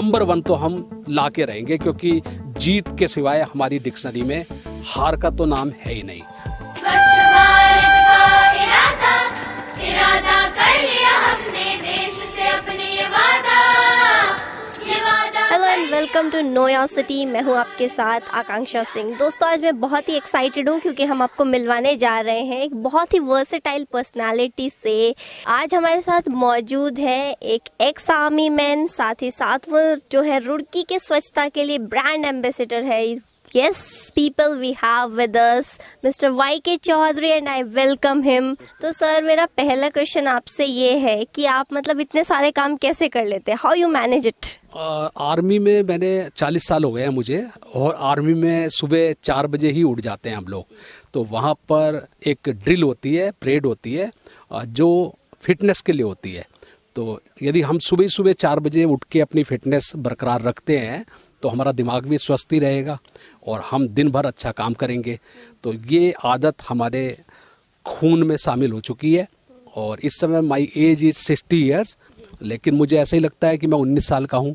Number 1 तो हम ला के रहेंगे, क्योंकि जीत के सिवाय हमारी डिक्शनरी में हार का तो नाम है ही नहीं। स्वच्छ भारत का इरादा कर लिया हमने, देश से अपने ये वादा। Hello and welcome to know your city. मैं हूं आपके साथ आकांक्षा सिंह। दोस्तों, आज मैं बहुत ही एक्साइटेड हूं क्योंकि हम आपको मिलवाने जा रहे हैं एक बहुत ही वर्सेटाइल पर्सनालिटी से। आज हमारे साथ मौजूद है एक एक्स आर्मी मैन, साथ ही साथ वो जो है रुड़की के स्वच्छता के लिए ब्रांड एम्बेसडर है। Yes, people we have with us, Mr. YK Chaudhary and I welcome him. तो सर, मेरा पहला क्वेश्चन आपसे ये है कि आप मतलब इतने सारे काम कैसे कर लेते हैं? How you manage it? Army में मैंने 40 साल हो गए हैं मुझे, और आर्मी में सुबह 4 बजे ही उठ जाते हैं हम लोग। तो वहाँ पर एक ड्रिल होती है, परेड होती है, जो फिटनेस के लिए होती है। तो यदि हम सुबह सुबह 4 बजे उठ के अपनी फिटनेस बरकरार रखते हैं तो हमारा दिमाग भी स्वस्थ ही रहेगा और हम दिन भर अच्छा काम करेंगे। तो ये आदत हमारे खून में शामिल हो चुकी है। और इस समय माई एज इज 60 ईयर्स, लेकिन मुझे ऐसा ही लगता है कि मैं 19 साल का हूँ।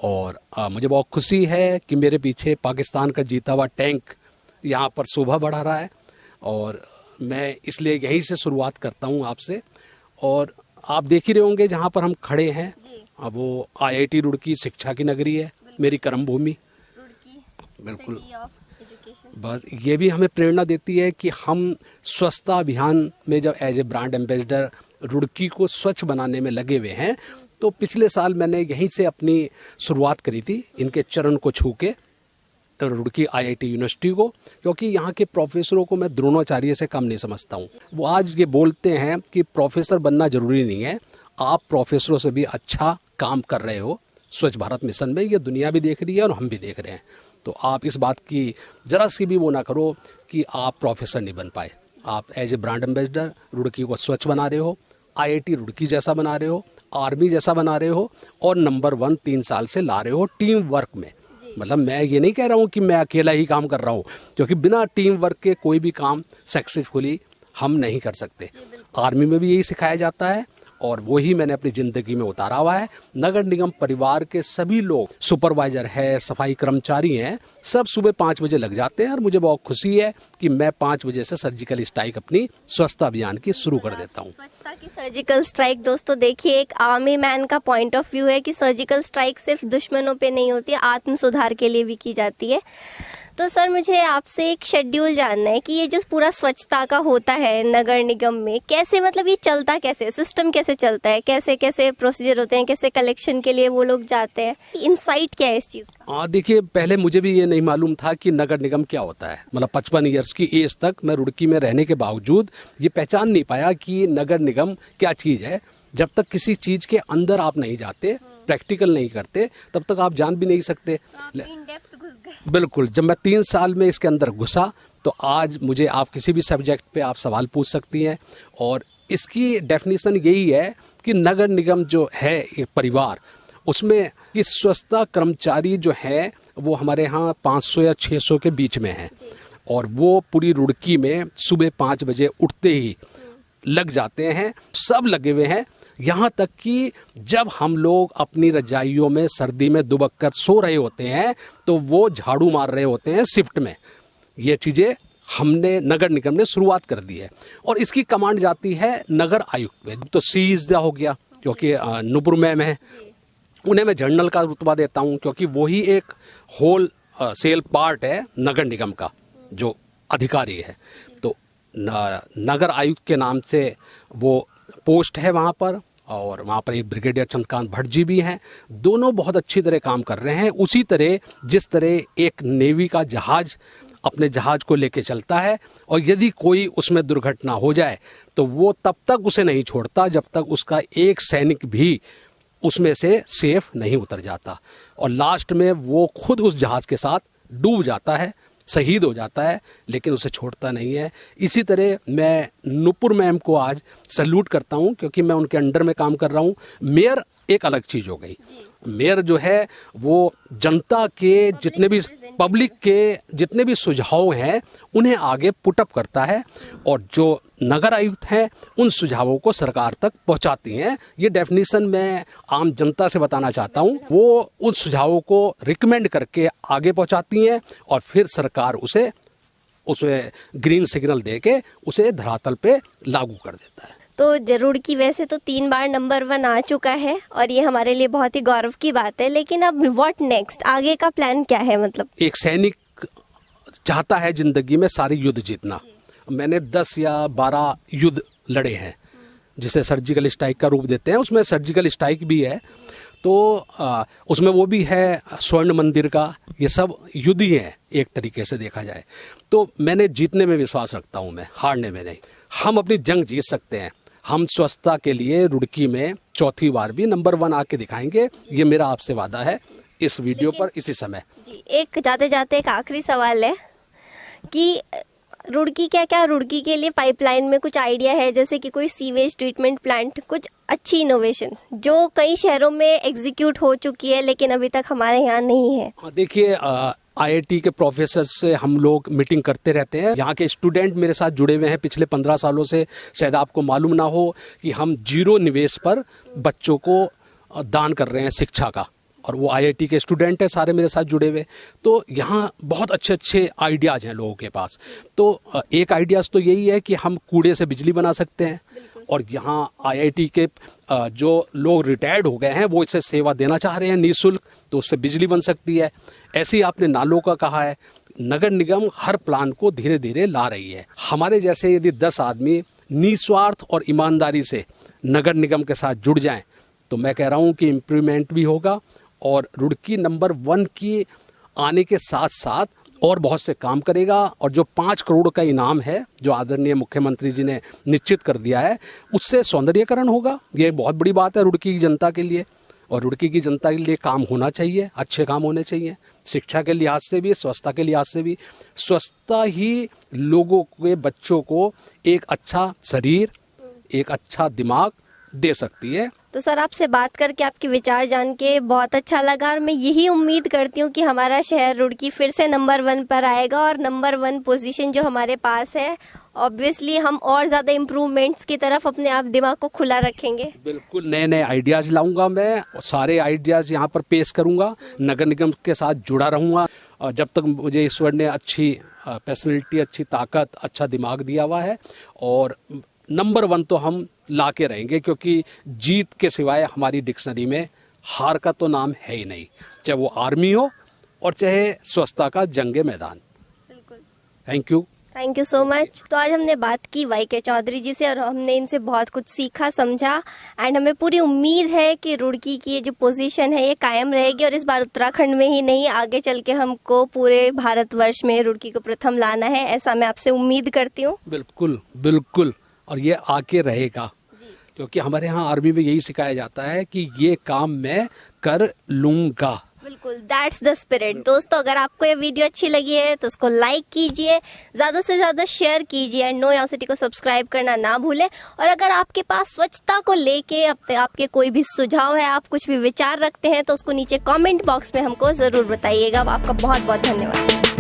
और मुझे बहुत खुशी है कि मेरे पीछे पाकिस्तान का जीता हुआ टैंक यहाँ पर शोभा बढ़ा रहा है। और मैं इसलिए यहीं से शुरुआत करता हूँ आपसे। और आप देख ही रहे होंगे जहाँ पर हम खड़े हैं, वो IIT रुड़की शिक्षा की नगरी है, मेरी कर्म भूमि। बिल्कुल, बस ये भी हमें प्रेरणा देती है कि हम स्वच्छता अभियान में जब as a brand ambassador Roorkee को स्वच्छ बनाने में लगे हुए हैं। तो पिछले साल मैंने यहीं से अपनी शुरुआत करी थी, इनके चरण को छू के, रुड़की IIT यूनिवर्सिटी को, क्योंकि यहाँ के प्रोफेसरों को मैं द्रोणाचार्य से कम नहीं समझता हूँ। वो आज ये बोलते हैं कि प्रोफेसर बनना जरूरी नहीं है, आप प्रोफेसरों से भी अच्छा काम कर रहे हो स्वच्छ भारत मिशन में। ये दुनिया भी देख रही है और हम भी देख रहे हैं। तो आप इस बात की जरा सी भी वो ना करो कि आप प्रोफेसर नहीं बन पाए। आप as a brand ambassador Roorkee को स्वच्छ बना रहे हो, IIT रुड़की जैसा बना रहे हो, आर्मी जैसा बना रहे हो, और नंबर 1 3 साल से ला रहे हो टीम वर्क में। मतलब मैं ये नहीं कह रहा हूँ कि मैं अकेला ही काम कर रहा हूँ, क्योंकि बिना टीम वर्क के कोई भी काम सक्सेसफुली हम नहीं कर सकते। आर्मी में भी यही सिखाया जाता है और वही मैंने अपनी जिंदगी में उतारा हुआ है। नगर निगम परिवार के सभी लोग, सुपरवाइजर है, सफाई कर्मचारी हैं, सब सुबह 5 बजे लग जाते हैं। और मुझे बहुत खुशी है कि मैं 5 बजे से सर्जिकल स्ट्राइक अपनी स्वच्छता अभियान की शुरू कर देता हूँ। स्वच्छता की सर्जिकल स्ट्राइक, दोस्तों देखिए, एक आर्मी मैन का पॉइंट ऑफ व्यू है कि सर्जिकल स्ट्राइक सिर्फ दुश्मनों पे नहीं होती है, आत्म सुधार के लिए भी की जाती है। तो सर, मुझे आपसे एक शेड्यूल जानना है कि ये जो पूरा स्वच्छता का होता है नगर निगम में, कैसे मतलब ये चलता कैसे, सिस्टम कैसे चलता है, कैसे कैसे प्रोसीजर होते हैं, कैसे कलेक्शन के लिए वो लोग जाते हैं, इनसाइट क्या है इस चीज का? देखिए, पहले मुझे भी ये नहीं मालूम था कि नगर निगम क्या होता है। मतलब 55 ईयर्स की एज तक मैं रुड़की में रहने के बावजूद ये पहचान नहीं पाया कि नगर निगम क्या चीज है। जब तक किसी चीज के अंदर आप नहीं जाते, प्रैक्टिकल नहीं करते, तब तक आप जान भी नहीं सकते। बिल्कुल, जब मैं 3 साल में इसके अंदर घुसा तो आज मुझे आप किसी भी सब्जेक्ट पे आप सवाल पूछ सकती हैं। और इसकी डेफिनेशन यही है कि नगर निगम जो है एक परिवार, उसमें कि स्वच्छता कर्मचारी जो है वो हमारे यहाँ 500 या 600 के बीच में है। और वो पूरी रुड़की में सुबह 5 बजे उठते ही लग जाते हैं, सब लगे हुए हैं। यहाँ तक कि जब हम लोग अपनी रजाइयों में सर्दी में दुबक कर सो रहे होते हैं तो वो झाड़ू मार रहे होते हैं शिफ्ट में। ये चीज़ें हमने नगर निगम ने शुरुआत कर दी है। और इसकी कमांड जाती है नगर आयुक्त में। तो सीज़ हो गया, क्योंकि नुपुर मैम है, उन्हें मैं जनरल का रुतबा देता हूँ, क्योंकि वही एक होल सेल पार्ट है नगर निगम का जो अधिकारी है। तो नगर आयुक्त के नाम से वो पोस्ट है वहाँ पर। और वहाँ पर एक ब्रिगेडियर चंद्रकांत भट्ट जी भी हैं। दोनों बहुत अच्छी तरह काम कर रहे हैं। उसी तरह जिस तरह एक नेवी का जहाज अपने जहाज को लेके चलता है, और यदि कोई उसमें दुर्घटना हो जाए तो वो तब तक उसे नहीं छोड़ता जब तक उसका एक सैनिक भी उसमें से सेफ नहीं उतर जाता। और लास्ट में वो खुद उस जहाज के साथ डूब जाता है, शहीद हो जाता है, लेकिन उसे छोड़ता नहीं है। इसी तरह मैं नुपुर मैम को आज सल्यूट करता हूं, क्योंकि मैं उनके अंडर में काम कर रहा हूं। मेयर एक अलग चीज़ हो गई, मेयर जो है वो जनता के जितने भी पब्लिक के जितने भी सुझाव हैं उन्हें आगे पुटअप करता है और जो नगर आयुक्त हैं उन सुझावों को सरकार तक पहुंचाती हैं। ये डेफिनेशन मैं आम जनता से बताना चाहता हूं। वो उन सुझावों को रिकमेंड करके आगे पहुंचाती हैं और फिर सरकार उसे ग्रीन सिग्नल देके उसे धरातल पे लागू कर देता है। तो रुड़की वैसे तो 3 बार नंबर 1 आ चुका है और ये हमारे लिए बहुत ही गौरव की बात है, लेकिन अब व्हाट नेक्स्ट, आगे का प्लान क्या है? मतलब एक सैनिक चाहता है जिंदगी में सारे युद्ध जीतना। मैंने 10 या 12 युद्ध लड़े हैं जिसे सर्जिकल स्ट्राइक का रूप देते हैं, उसमें सर्जिकल स्ट्राइक भी है, तो उसमें वो भी है स्वर्ण मंदिर का, ये सब युद्ध ही है एक तरीके से देखा जाए। तो मैंने जीतने में विश्वास रखता हूँ, मैं हारने में नहीं। हम अपनी जंग जीत सकते हैं। हम स्वच्छता के लिए रुड़की में चौथी बार भी नंबर 1 आके दिखाएंगे, ये मेरा आपसे वादा है इस वीडियो पर इसी समय। जी, एक जाते जाते एक आखिरी सवाल है कि रुड़की क्या रुड़की के लिए पाइपलाइन में कुछ आइडिया है, जैसे कि कोई सीवेज ट्रीटमेंट प्लांट, कुछ अच्छी इनोवेशन जो कई शहरों में एग्जीक्यूट हो चुकी है लेकिन अभी तक हमारे यहाँ नहीं है? देखिए, IIT के प्रोफेसर से हम लोग मीटिंग करते रहते हैं। यहाँ के स्टूडेंट मेरे साथ जुड़े हुए हैं पिछले 15 सालों से। शायद आपको मालूम ना हो कि हम 0 निवेश पर बच्चों को दान कर रहे हैं शिक्षा का, और वो IIT के स्टूडेंट है सारे मेरे साथ जुड़े हुए। तो यहाँ बहुत अच्छे अच्छे आइडियाज़ हैं लोगों के पास। तो एक आइडियाज़ तो यही है कि हम कूड़े से बिजली बना सकते हैं, और यहाँ IIT के जो लोग रिटायर्ड हो गए हैं वो इससे सेवा देना चाह रहे हैं निःशुल्क, तो उससे बिजली बन सकती है। ऐसे ही आपने नालों का कहा है, नगर निगम हर प्लान को धीरे धीरे ला रही है। हमारे जैसे यदि 10 आदमी निस्वार्थ और ईमानदारी से नगर निगम के साथ जुड़ जाएं तो मैं कह रहा हूँ कि इम्प्रूवमेंट भी होगा, और रुड़की नंबर 1 की आने के साथ साथ और बहुत से काम करेगा। और जो 5 करोड़ का इनाम है जो आदरणीय मुख्यमंत्री जी ने निश्चित कर दिया है, उससे सौंदर्यीकरण होगा। ये बहुत बड़ी बात है रुड़की की जनता के लिए, और रुड़की की जनता के लिए काम होना चाहिए, अच्छे काम होने चाहिए, शिक्षा के लिहाज से भी, स्वच्छता के लिहाज से भी। स्वच्छता ही लोगों के बच्चों को एक अच्छा शरीर, एक अच्छा दिमाग दे सकती है। तो सर, आपसे बात करके, आपके विचार जान के बहुत अच्छा लगा, और मैं यही उम्मीद करती हूँ कि हमारा शहर रुड़की फिर से नंबर 1 पर आएगा, और नंबर 1 पोजीशन जो हमारे पास है, ऑब्वियसली हम और ज्यादा इम्प्रूवमेंट्स की तरफ अपने आप दिमाग को खुला रखेंगे। बिल्कुल नए नए आइडियाज लाऊंगा मैं, सारे आइडियाज यहाँ पर पेश करूंगा, नगर निगम के साथ जुड़ा रहूंगा। जब तक मुझे ईश्वर ने अच्छी पर्सनैलिटी, अच्छी ताकत, अच्छा दिमाग दिया हुआ है, और नंबर 1 तो हम ला के रहेंगे, क्योंकि जीत के सिवाय हमारी डिक्शनरी में हार का तो नाम है ही नहीं, चाहे वो आर्मी हो और चाहे स्वच्छता का जंगे मैदान। बिल्कुल। Thank you so much. तो आज हमने बात की YK चौधरी जी से, और हमने इनसे बहुत कुछ सीखा, समझा, एंड हमें पूरी उम्मीद है कि रुड़की की ये जो पोजीशन है ये कायम रहेगी, और इस बार उत्तराखंड में ही नहीं, आगे चल के हमको पूरे भारतवर्ष में रुड़की को प्रथम लाना है, ऐसा मैं आपसे उम्मीद करती हूँ। बिल्कुल बिल्कुल, और ये आके रहेगा, क्योंकि हमारे यहाँ आर्मी में यही सिखाया जाता है कि ये काम मैं कर लूंगा। बिल्कुल, दैट्स द स्पिरिट। दोस्तों, अगर आपको ये वीडियो अच्छी लगी है तो उसको लाइक कीजिए, ज्यादा से ज्यादा शेयर कीजिए, एंड नो यार सिटी को सब्सक्राइब करना ना भूलें। और अगर आपके पास स्वच्छता को लेके आपके कोई भी सुझाव है, आप कुछ भी विचार रखते हैं, तो उसको नीचे कमेंट बॉक्स में हमको जरूर बताइएगा। आपका बहुत बहुत धन्यवाद।